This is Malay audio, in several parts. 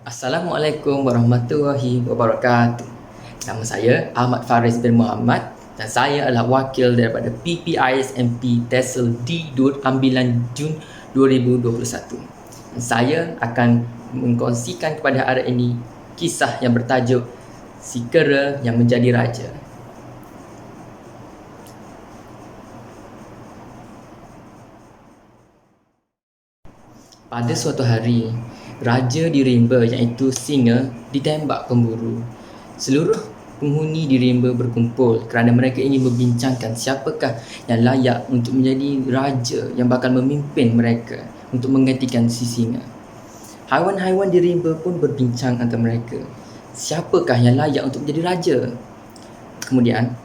Assalamualaikum warahmatullahi wabarakatuh. Nama saya Ahmad Faris bin Muhammad dan saya adalah wakil daripada PPISMP TESOL D ambilan Jun 2021. Dan saya akan mengkongsikan kepada hari ini kisah yang bertajuk Si Kera yang Menjadi Raja. Pada suatu hari, raja di rimba iaitu singa ditembak pemburu. Seluruh penghuni di rimba berkumpul kerana mereka ingin membincangkan siapakah yang layak untuk menjadi raja yang bakal memimpin mereka untuk menggantikan si singa. Haiwan-haiwan di rimba pun berbincang antara mereka. Siapakah yang layak untuk menjadi raja? Kemudian,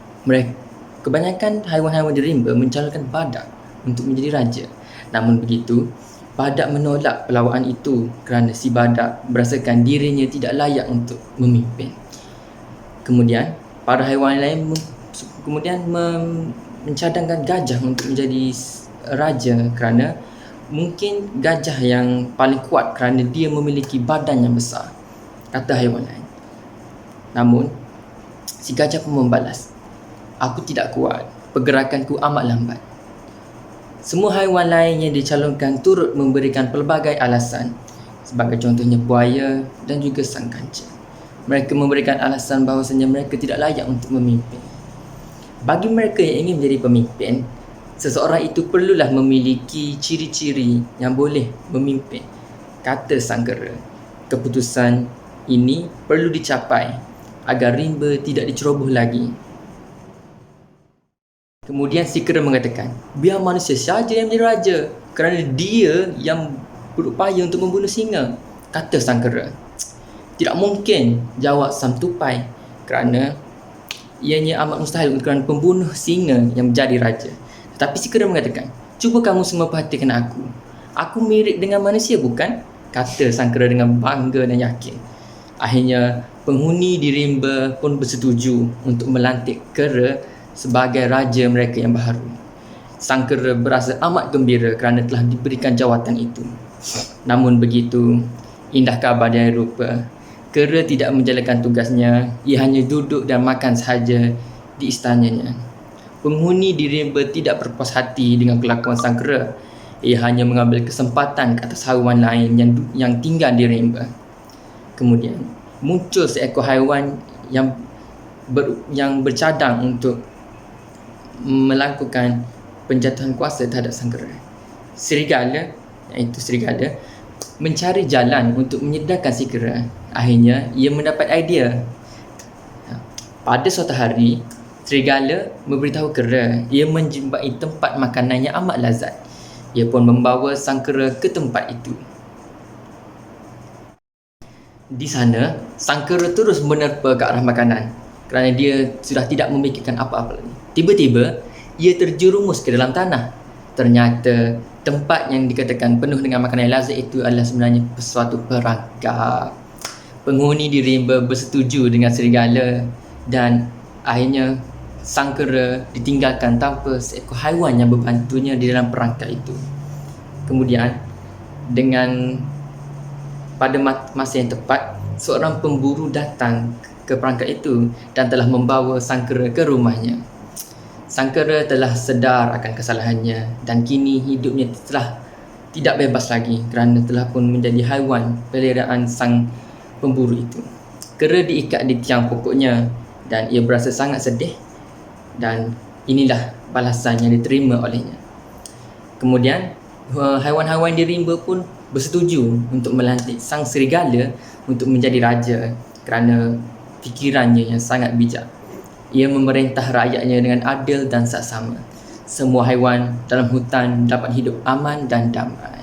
kebanyakan haiwan-haiwan di rimba mencalonkan badak untuk menjadi raja. Namun begitu, badak menolak pelawaan itu kerana si badak merasakan dirinya tidak layak untuk memimpin. Kemudian, para haiwan lain mencadangkan gajah untuk menjadi raja kerana mungkin gajah yang paling kuat kerana dia memiliki badan yang besar, kata haiwan lain. Namun, si gajah pun membalas, "Aku tidak kuat, pergerakanku amat lambat." Semua haiwan lain yang dicalonkan turut memberikan pelbagai alasan, sebagai contohnya buaya dan juga sang kancil. Mereka memberikan alasan bahawasanya mereka tidak layak untuk memimpin. Bagi mereka yang ingin menjadi pemimpin, seseorang itu perlulah memiliki ciri-ciri yang boleh memimpin, kata sang kera. Keputusan ini perlu dicapai agar rimba tidak diceroboh lagi. Kemudian si kera mengatakan, biar manusia saja yang menjadi raja kerana dia yang berupaya untuk membunuh singa, kata sang kera. Tidak mungkin, jawab sang tupai, kerana ianya amat mustahil kerana pembunuh singa yang menjadi raja. Tetapi si kera mengatakan, cuba kamu semua perhatikan aku. Aku mirip dengan manusia bukan? Kata sang kera dengan bangga dan yakin. Akhirnya penghuni di rimba pun bersetuju untuk melantik kera sebagai raja mereka yang baharu. Sang kera berasa amat gembira kerana telah diberikan jawatan itu. Namun begitu, indah khabar dari rupa, kera tidak menjalankan tugasnya. Ia hanya duduk dan makan sahaja di istananya. Penghuni di rimba tidak berpuas hati dengan kelakuan sang kera. Ia hanya mengambil kesempatan ke atas haiwan lain yang tinggal di rimba. Kemudian muncul seekor haiwan yang bercadang untuk melakukan penjatuhan kuasa terhadap sang kera. Serigala mencari jalan untuk menyedarkan si kera. Akhirnya ia mendapat idea. Pada suatu hari, serigala memberitahu kera ia menjumpai tempat makanan yang amat lazat. Ia pun membawa sang kera ke tempat itu. Di sana, sang kera terus menerpa ke arah makanan kerana dia sudah tidak memikirkan apa-apa lagi. Tiba-tiba, ia terjerumus ke dalam tanah. Ternyata, tempat yang dikatakan penuh dengan makanan yang lazat itu adalah sebenarnya sesuatu perangkap. Penghuni di rimba bersetuju dengan serigala dan akhirnya sang kera ditinggalkan tanpa seekor haiwan yang membantunya di dalam perangkap itu. Kemudian, pada masa yang tepat, seorang pemburu datang ke perangkap itu dan telah membawa sang kera ke rumahnya. Sang kera telah sedar akan kesalahannya dan kini hidupnya telah tidak bebas lagi kerana telah pun menjadi haiwan peliharaan sang pemburu itu. Kera diikat di tiang pokoknya dan ia berasa sangat sedih, dan inilah balasan yang diterima olehnya. Kemudian haiwan-haiwan di rimba pun bersetuju untuk melantik sang serigala untuk menjadi raja kerana fikirannya yang sangat bijak. Ia memerintah rakyatnya dengan adil dan saksama. Semua haiwan dalam hutan dapat hidup aman dan damai.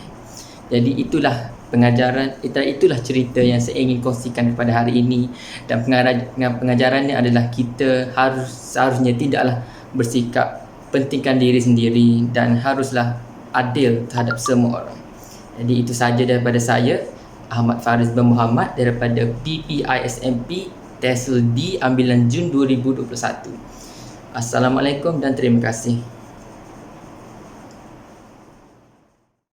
Jadi itulah cerita yang saya ingin kongsikan pada hari ini, dan pengajarannya adalah kita seharusnya tidaklah bersikap pentingkan diri sendiri dan haruslah adil terhadap semua orang. Jadi itu sahaja daripada saya, Ahmad Faris bin Muhammad daripada PPISMP TESOL D ambilan Jun 2021. Assalamualaikum dan terima kasih.